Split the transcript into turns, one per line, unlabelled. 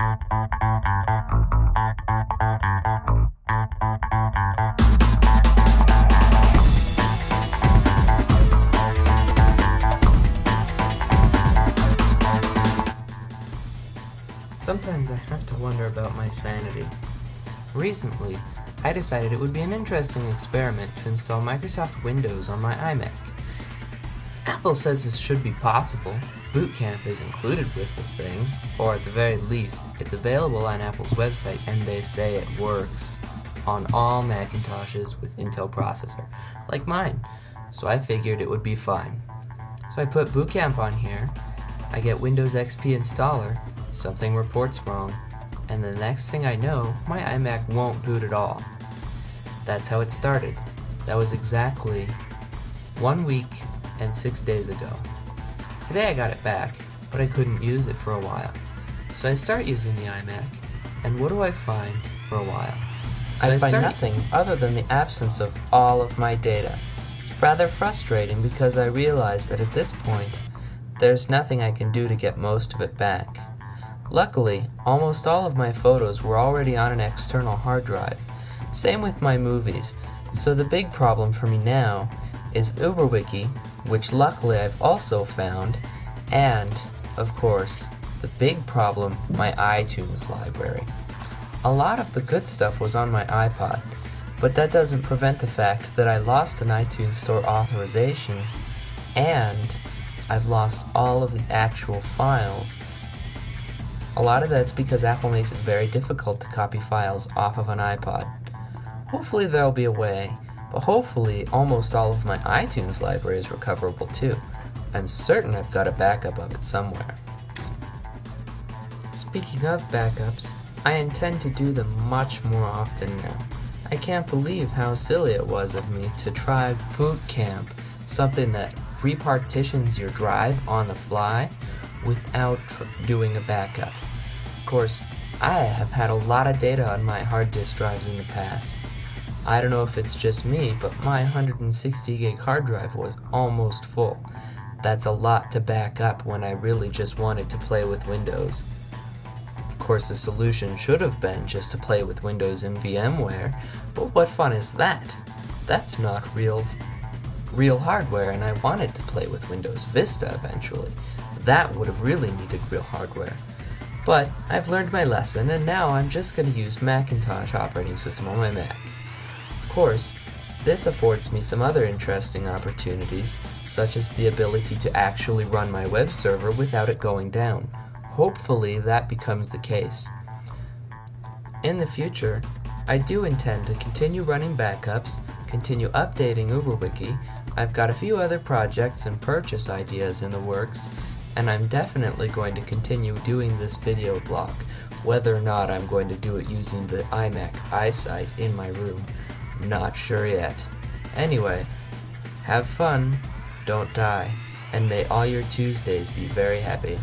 Sometimes I have to wonder about my sanity. Recently, I decided it would be an interesting experiment to install Microsoft Windows on my iMac. Apple says this should be possible. Boot Camp is included with the thing, or at the very least, it's available on Apple's website and they say it works on all Macintoshes with Intel processor, like mine, so I figured it would be fine. So I put Boot Camp on here, I get Windows XP installer, something reports wrong, and the next thing I know, my iMac won't boot at all. That's how it started. That was exactly 1 week and 6 days ago. Today I got it back, but I couldn't use it for a while. So I start using the iMac, and what do I find for a while? So
I find nothing other than the absence of all of my data. It's rather frustrating because I realize that at this point, there's nothing I can do to get most of it back. Luckily, almost all of my photos were already on an external hard drive. Same with my movies, so the big problem for me now is the UberWiki, which luckily I've also found, and, of course, the big problem, my iTunes library. A lot of the good stuff was on my iPod, but that doesn't prevent the fact that I lost an iTunes Store authorization, and I've lost all of the actual files. A lot of that's because Apple makes it very difficult to copy files off of an iPod. Hopefully there'll be a way, but hopefully almost all of my iTunes library is recoverable too. I'm certain I've got a backup of it somewhere. Speaking of backups, I intend to do them much more often now. I can't believe how silly it was of me to try Boot Camp, something that repartitions your drive on the fly without doing a backup. Of course, I have had a lot of data on my hard disk drives in the past. I don't know if it's just me, but my 160 gig hard drive was almost full. That's a lot to back up when I really just wanted to play with Windows. Of course, the solution should have been just to play with Windows in VMware, but what fun is that? That's not real hardware, and I wanted to play with Windows Vista eventually. That would have really needed real hardware. But I've learned my lesson, and now I'm just going to use Macintosh operating system on my Mac. Of course, this affords me some other interesting opportunities, such as the ability to actually run my web server without it going down. Hopefully that becomes the case. In the future, I do intend to continue running backups, continue updating UberWiki. I've got a few other projects and purchase ideas in the works, and I'm definitely going to continue doing this video blog. Whether or not I'm going to do it using the iMac iSight in my room, not sure yet. Anyway, have fun, don't die, and may all your Tuesdays be very happy.